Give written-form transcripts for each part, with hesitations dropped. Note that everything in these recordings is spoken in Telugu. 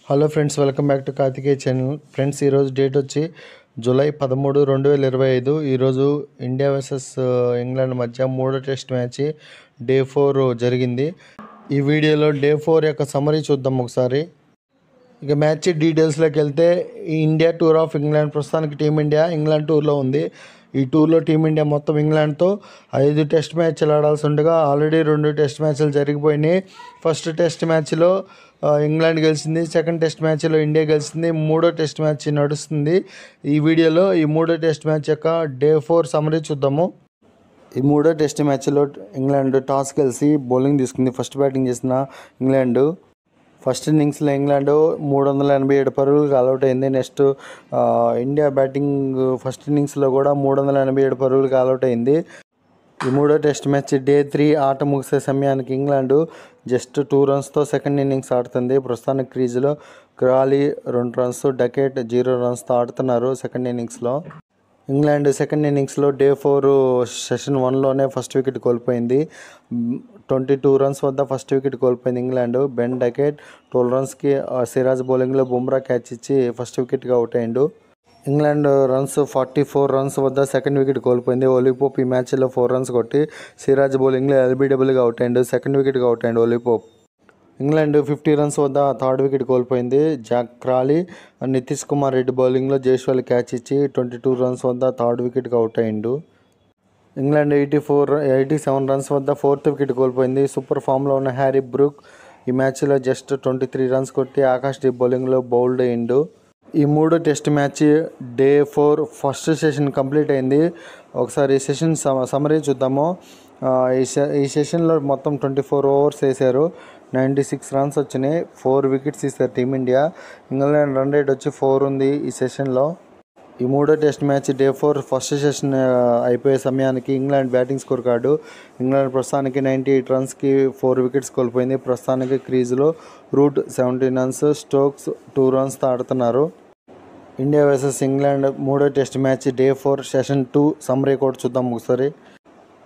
Hello friends, welcome back to Karthikeya channel. Friends, ఈరోజు డేట్ వచ్చి జూలై 13, 2025. ఈరోజు ఇండియా వర్సెస్ ఇంగ్లాండ్ మధ్య మూడో టెస్ట్ మ్యాచ్ డే 4 జరిగింది. ఈ వీడియోలో డే 4 యొక్క సమరీ చూద్దాం ఒకసారి. ఇక మ్యాచ్ డీటెయిల్స్లోకి వెళ్తే, ఈ ఇండియా టూర్ ఆఫ్ ఇంగ్లాండ్ ప్రస్తుతానికి టీమిండియా ఇంగ్లాండ్ టూర్లో ఉంది. ఈ టూర్లో టీమిండియా మొత్తం ఇంగ్లాండ్తో 5 టెస్ట్ మ్యాచ్లు ఆడాల్సి ఉండగా ఆల్రెడీ 2 టెస్ట్ మ్యాచ్లు జరిగిపోయినాయి. ఫస్ట్ టెస్ట్ మ్యాచ్లో ఇంగ్లాండ్ గెలిచింది, సెకండ్ టెస్ట్ మ్యాచ్లో ఇండియా గెలిచింది, మూడో టెస్ట్ మ్యాచ్ నడుస్తుంది. ఈ వీడియోలో ఈ మూడో టెస్ట్ మ్యాచ్ యొక్క డే 4 సమరీ చూద్దాము. ఈ మూడో టెస్ట్ మ్యాచ్లో ఇంగ్లాండ్ టాస్ గెలిచి బౌలింగ్ తీసుకుంది. ఫస్ట్ బ్యాటింగ్ చేసిన ఇంగ్లాండ్ ఫస్ట్ ఇన్నింగ్స్లో ఇంగ్లాండ్ 387 పరుగులకు ఆల్అవుట్ అయింది. నెక్స్ట్ ఇండియా బ్యాటింగ్ ఫస్ట్ ఇన్నింగ్స్లో కూడా 387 పరుగులకు ఆల్అవుట్ అయింది. ఈ మూడో టెస్ట్ మ్యాచ్ డే 3 ఆట ముగిసే సమయానికి ఇంగ్లాండ్ జస్ట్ 2 రన్స్తో సెకండ్ ఇన్నింగ్స్ ఆడుతుంది. ప్రస్తుతానికి క్రీజులో క్రాలీ 2 రన్స్, డకెట్ 0 రన్స్తో ఆడుతున్నారు సెకండ్ ఇన్నింగ్స్లో. ఇంగ్లాండ్ సెకండ్ ఇన్నింగ్స్లో డే 4 సెషన్ 1లోనే ఫస్ట్ వికెట్ కోల్పోయింది. 22 రన్స్ వద్ద ఫస్ట్ వికెట్ కోల్పోయింది ఇంగ్లాండ్. బెన్ డకెట్ 12 రన్స్కి సిరాజ్ బౌలింగ్లో బుమ్రా క్యాచ్ ఇచ్చి ఫస్ట్ వికెట్గా అవుట్ అయ్యిండు. ఇంగ్లాండ్ 44 రన్స్ వద్ద సెకండ్ వికెట్ కోల్పోయింది. ఒలీ పోప్ ఈ మ్యాచ్లో 4 రన్స్ కొట్టి సిరాజ్ బౌలింగ్లో ఎల్బీడబ్ల్యూగా అవుట్ అయ్యిండు. సెకండ్ వికెట్గా అవుట్ అయ్యిండు ఒలీ పోప్. ఇంగ్లాండ్ 50 రన్స్ వద్ద థర్డ్ వికెట్ కోల్పోయింది. జాక్ క్రాలీ, నితీష్ కుమార్ రెడ్డి బౌలింగ్లో జైస్వాల్ క్యాచ్ ఇచ్చి 22 రన్స్ వద్ద థర్డ్ వికెట్గా అవుట్ అయ్యిండు. ఇంగ్లాండ్ 87 రన్స్ వద్ద ఫోర్త్ వికెట్ కోల్పోయింది. సూపర్ ఫామ్లో ఉన్న హ్యారీ బ్రూక్ ఈ మ్యాచ్లో జస్ట్ 23 రన్స్ కొట్టి ఆకాష్ దీప్ బౌలింగ్లో బౌల్డ్ అయ్యిండు. ఈ మూడు test match day 4 first session complete అయింది. ఒకసారి ఈ సెషన్ సమరీ చూద్దాము. ఈ సెషన్లో మొత్తం 24 ఓవర్స్ వేశారు. 96 రన్స్ వచ్చినాయి. 4 వికెట్స్ ఇస్తారు టీమిండియా. ఇంగ్లాండ్ రన్ రేట్ వచ్చి 4 ఉంది ఈ సెషన్లో. ఈ మూడో test match day 4 first session అయిపోయే సమయానికి England batting score card. England ప్రస్తుతానికి 98 రన్స్కి 4 వికెట్స్ కోల్పోయింది. ప్రస్తుతానికి క్రీజులో రూట్ 17 రన్స్, స్టోక్స్ 2 రన్స్తో ఆడుతున్నారు. ఇండియా వర్సెస్ ఇంగ్లాండ్ మూడో test match day 4 session 2 summary కూడా చూద్దాం ఒకసారి.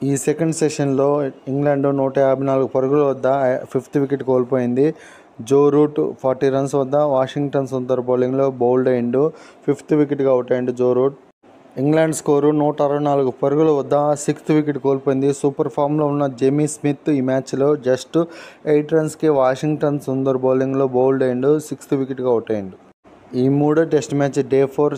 ఈ సెకండ్ సెషన్లో ఇంగ్లాండ్ 154 పరుగుల వద్ద 5th వికెట్ కోల్పోయింది. జో రూట్ 40 రన్స్ వద్ద వాషింగ్టన్ సుందర్ బౌలింగ్లో బౌల్డ్ అయ్యిండు. 5th వికెట్గా అవుట్ అయ్యిండు జో రూట్. ఇంగ్లాండ్ స్కోరు 164 పరుగుల వద్ద 6th వికెట్ కోల్పోయింది. సూపర్ ఫామ్లో ఉన్న జేమీ స్మిత్ ఈ మ్యాచ్లో జస్ట్ 8 రన్స్కి వాషింగ్టన్ సుందర్ బౌలింగ్లో బౌల్డ్ అయ్యిండు. 6th వికెట్గా అవుట్ అయ్యిండు. ఈ మూడో test match day 4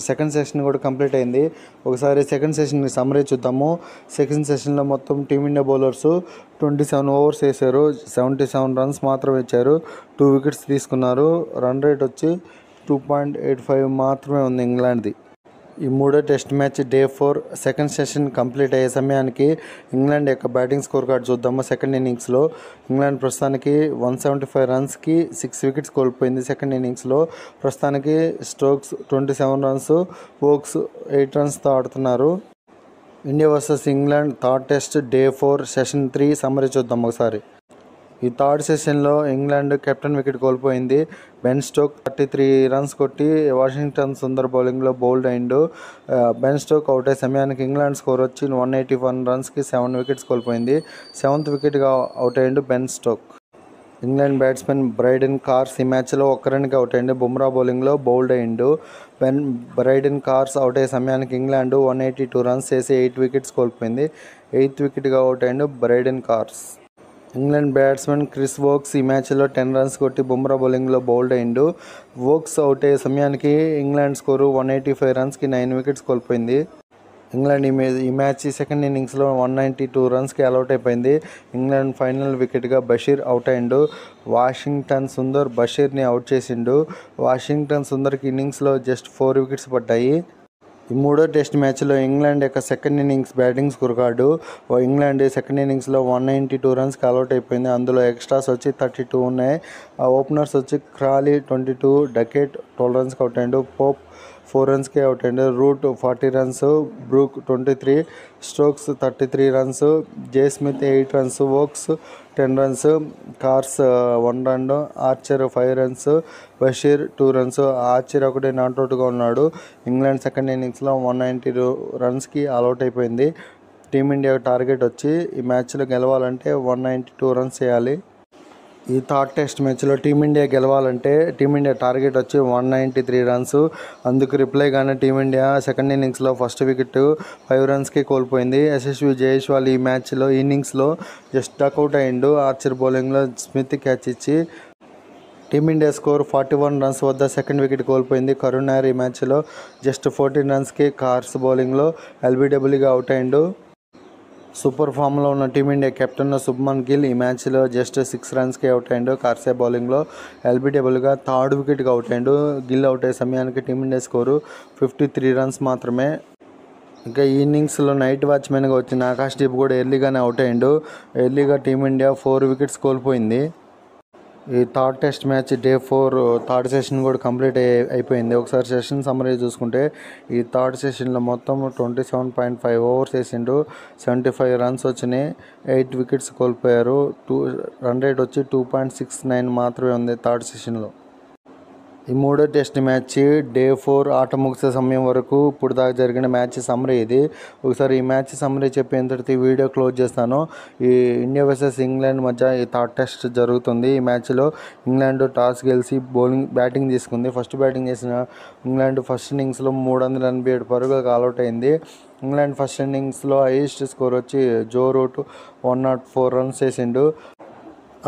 second session కూడా కంప్లీట్ అయింది. ఒకసారి సెకండ్ సెషన్ సమరీ చూద్దాము. సెకండ్ సెషన్లో మొత్తం టీమిండియా బౌలర్స్ 27 ఓవర్స్ వేశారు. 77 రన్స్ మాత్రమే ఇచ్చారు. 2 వికెట్స్ తీసుకున్నారు. రన్ రేట్ వచ్చి 2.85 మాత్రమే ఉంది ఇంగ్లాండ్ది. ఈ మూడో test match day 4 second session complete అయ్యే సమయానికి ఇంగ్లాండ్ యొక్క బ్యాటింగ్ స్కోర్ కార్డ్ చూద్దాము. సెకండ్ ఇన్నింగ్స్లో ఇంగ్లాండ్ ప్రస్తుతానికి 175 రన్స్కి 6 వికెట్స్ కోల్పోయింది. సెకండ్ ఇన్నింగ్స్లో ప్రస్తుతానికి స్టోక్స్ 27 రన్స్, వోక్స్ 8 రన్స్తో ఆడుతున్నారు. India versus England third test day 4 session 3 summary చూద్దాం ఒకసారి. ఈ థర్డ్ సెషన్లో ఇంగ్లాండ్ కెప్టెన్ వికెట్ కోల్పోయింది. బెన్ స్టోక్ 33 రన్స్ కొట్టి వాషింగ్టన్ సుందర్ బౌలింగ్లో బౌల్డ్ అయ్యిండు. బెన్ స్టోక్ అవుట్ అయ్యే సమయానికి ఇంగ్లాండ్ స్కోర్ వచ్చి 181 రన్స్కి 7 వికెట్స్ కోల్పోయింది. 7th వికెట్గా అవుట్ అయ్యిండు Ben stroke. England batsmen Brydon cars ఈ మ్యాచ్లో 1 రన్కి అవుట్ అయ్యిండు. బుమ్రా బౌలింగ్లో బౌల్డ్ అయ్యిండు. బ్రైడెన్ కార్స్ అవుట్ అయ్యే సమయానికి ఇంగ్లాండ్ 182 రన్స్ చేసి 8 వికెట్స్ కోల్పోయింది. 8th వికెట్గా అవుట్ అయ్యిండు Brydon cars. England batsmen Chris Woakes ఈ మ్యాచ్లో 10 రన్స్ కొట్టి బుమ్రా బౌలింగ్లో బౌల్డ్ అయ్యిండు. వోక్స్ అవుట్ అయ్యే సమయానికి ఇంగ్లాండ్ స్కోరు 185 రన్స్కి 9 వికెట్స్ కోల్పోయింది. ఇంగ్లాండ్ ఈ మ్యాచ్ సెకండ్ ఇన్నింగ్స్లో 192 రన్స్కి ఆల్అవుట్ అయిపోయింది. ఇంగ్లాండ్ ఫైనల్ వికెట్గా బషీర్ అవుట్ అయ్యిండు. వాషింగ్టన్ సుందర్ బషీర్ని అవుట్ చేసిండు. వాషింగ్టన్ సుందర్కి ఇన్నింగ్స్లో జస్ట్ 4 వికెట్స్ పడ్డాయి. ఈ మూడో టెస్ట్ మ్యాచ్లో ఇంగ్లాండ్ యొక్క second innings batting score card. England second ఇన్నింగ్స్లో 192 రన్స్కి ఆల్అవుట్ అయిపోయింది. అందులో ఎక్స్ట్రాస్ వచ్చి 32 ఉన్నాయి. ఆ ఓపెనర్స్ వచ్చి క్రాలీ 22, డకెట్ 12 రన్స్కి అవుట్ అయ్యిండు. పోప్ 4 రన్స్కి అవుట్ అయ్యిండు. Root 40 runs, Brook 23, Stokes 33 runs, J Smith 8 runs, Woakes 10 runs, Carse 1 run, Archer 5 runs, Bashir 2 runs. Archer ఒకటే నాట్అవుట్గా ఉన్నాడు. ఇంగ్లాండ్ సెకండ్ ఇన్నింగ్స్లో 190 రన్స్కి ఆల్అవుట్ అయిపోయింది. టీమిండియా టార్గెట్ వచ్చి ఈ మ్యాచ్లో గెలవాలంటే 192 రన్స్ చేయాలి. ఈ థర్డ్ టెస్ట్ మ్యాచ్లో టీమిండియా గెలవాలంటే టీమిండియా టార్గెట్ వచ్చి 193 రన్స్. అందుకు రిప్లైగానే టీమిండియా సెకండ్ ఇన్నింగ్స్లో ఫస్ట్ వికెట్ 5 రన్స్కి కోల్పోయింది. యశస్వి జైస్వాల్ ఈ ఇన్నింగ్స్లో జస్ట్ డకౌట్ అయ్యిండు. ఆర్చర్ బౌలింగ్లో స్మిత్ క్యాచ్ ఇచ్చి టీమిండియా స్కోర్ 41 రన్స్ వద్ద సెకండ్ వికెట్ కోల్పోయింది. కరుణ్ నాయర్ ఈ మ్యాచ్లో జస్ట్ 14 రన్స్కి కార్స్ బౌలింగ్లో ఎల్బీడబ్ల్యూగా అవుట్ అయ్యిండు. సూపర్ ఫామ్లో ఉన్న టీమిండియా కెప్టెన్ శుభ్మన్ గిల్ ఈ మ్యాచ్లో జస్ట్ 6 రన్స్కి అవుట్ అయ్యిండు. కార్సే బౌలింగ్లో ఎల్బీడబ్ల్యూగా థర్డ్ వికెట్కి అవుట్ అయ్యిండు. గిల్ అవుట్ అయ్యే సమయానికి టీమిండియా స్కోరు 53 రన్స్ మాత్రమే. ఇంకా ఈ ఇన్నింగ్స్లో నైట్ వాచ్మెన్గా వచ్చిన ఆకాశ్దీప్ కూడా ఎర్లీగానే అవుట్ అయ్యిండు. ఎర్లీగా టీమిండియా 4 వికెట్స్ కోల్పోయింది. ఈ third test match day 4 third session కూడా కంప్లీట్ అయిపోయింది. ఒకసారి సెషన్ సమ్మరీ చూసుకుంటే ఈ థర్డ్ సెషన్లో మొత్తం 27.5 ఓవర్స్ వేసిండు. 75 రన్స్ వచ్చినాయి. 8 వికెట్స్ కోల్పోయారు. రన్ రేట్ వచ్చి 2.69 మాత్రమే ఉంది థర్డ్ సెషన్లో. ఈ మూడో టెస్ట్ మ్యాచ్ డే 4 ఆట ముగిసే సమయం వరకు ఇప్పుడు దాకా జరిగిన మ్యాచ్ సమ్మరీ ఇది. ఒకసారి ఈ మ్యాచ్ సమ్మరీ చెప్పేంతటి వీడియో క్లోజ్ చేస్తాను. ఈ ఇండియా వర్సెస్ ఇంగ్లాండ్ మధ్య ఈ థర్డ్ టెస్ట్ జరుగుతుంది. ఈ మ్యాచ్లో ఇంగ్లాండ్ టాస్ గెలిచి బ్యాటింగ్ తీసుకుంది. ఫస్ట్ బ్యాటింగ్ చేసిన ఇంగ్లాండ్ ఫస్ట్ ఇన్నింగ్స్లో 387 పరుగులకు ఆల్అౌట్ అయింది. ఇంగ్లాండ్ ఫస్ట్ ఇన్నింగ్స్లో హైయెస్ట్ స్కోర్ వచ్చి జో రూట్ 104 రన్స్ వేసిండు.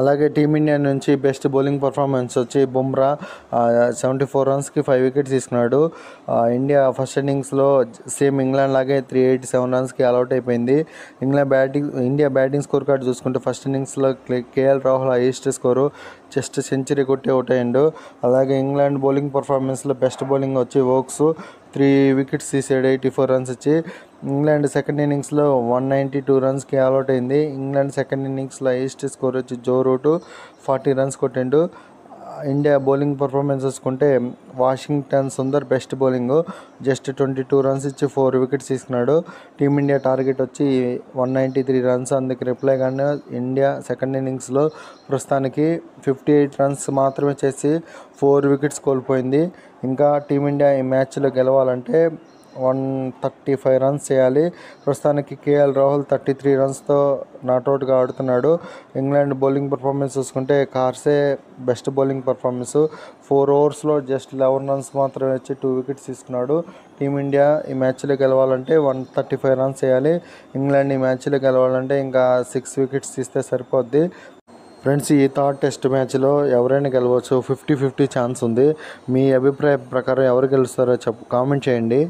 అలాగే టీమిండియా నుంచి బెస్ట్ బౌలింగ్ పర్ఫార్మెన్స్ వచ్చి బుమ్రా 74 రన్స్కి 5 వికెట్స్ తీసుకున్నాడు. ఇండియా ఫస్ట్ ఇన్నింగ్స్లో సేమ్ ఇంగ్లాండ్ లాగే 387 రన్స్కి ఆల్అౌట్ అయిపోయింది. ఇండియా బ్యాటింగ్ స్కోర్ కార్డు చూసుకుంటే ఫస్ట్ ఇన్నింగ్స్లో KL Rahul highest score just century కొట్టి అవుట్ అయ్యిండు. అలాగే ఇంగ్లాండ్ బౌలింగ్ పర్ఫార్మెన్స్లో బెస్ట్ బౌలింగ్ వచ్చి వోక్స్ 3 వికెట్స్ తీసాడు 84 రన్స్ ఇచ్చి. ఇంగ్లాండ్ సెకండ్ ఇన్నింగ్స్లో 192 రన్స్కి ఆల్అౌట్ అయింది. ఇంగ్లాండ్ సెకండ్ ఇన్నింగ్స్లో హైయెస్ట్ స్కోర్ వచ్చి జో రూట్ 40 రన్స్ కొట్టిండు. ఇండియా బౌలింగ్ పర్ఫార్మెన్స్ చూసుకుంటే Washington Sundar best bowling just 22 runs ఇచ్చి 4 వికెట్స్ తీసుకున్నాడు. టీమిండియా టార్గెట్ వచ్చి 193 రన్స్. అందుకు రిప్లైగానే ఇండియా సెకండ్ ఇన్నింగ్స్లో ప్రస్తుతానికి 58 రన్స్ మాత్రమే చేసి 4 వికెట్స్ కోల్పోయింది. ఇంకా టీమిండియా ఈ మ్యాచ్లో గెలవాలంటే 135 రన్స్ చేయాలి. ప్రస్తుతానికి కేఎల్ రాహుల్ 33 రన్స్తో నాట్అవుట్గా ఆడుతున్నాడు. ఇంగ్లాండ్ బౌలింగ్ పర్ఫార్మెన్స్ చూసుకుంటే కార్సే బెస్ట్ బౌలింగ్ పర్ఫార్మెన్స్ 4 ఓవర్స్లో జస్ట్ 11 రన్స్ మాత్రమే వచ్చి 2 వికెట్స్ తీసుకున్నాడు. టీమిండియా ఈ మ్యాచ్లో గెలవాలంటే 135 రన్స్ చేయాలి. ఇంగ్లాండ్ ఈ మ్యాచ్లో గెలవాలంటే ఇంకా 6 వికెట్స్ తీస్తే సరిపోద్ది. ఫ్రెండ్స్, ఈ థర్డ్ టెస్ట్ మ్యాచ్లో ఎవరైనా గెలవచ్చు. 50-50 ఛాన్స్ ఉంది. మీ అభిప్రాయం ప్రకారం ఎవరు గెలుస్తారో కామెంట్ చేయండి.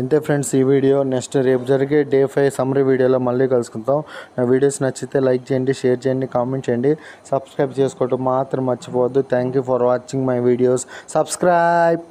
అంతే ఫ్రెండ్స్, ఈ వీడియో నెక్స్ట్ రేపు జరిగే డే 5 సమ్మరీ వీడియోలో మళ్ళీ కలుసుకుంటాం. నా వీడియోస్ నచ్చితే లైక్ చేయండి, షేర్ చేయండి, కామెంట్ చేయండి, సబ్స్క్రైబ్ చేసుకోవడం మాత్రం మర్చిపోవద్దు. Thank you for watching my videos. Subscribe.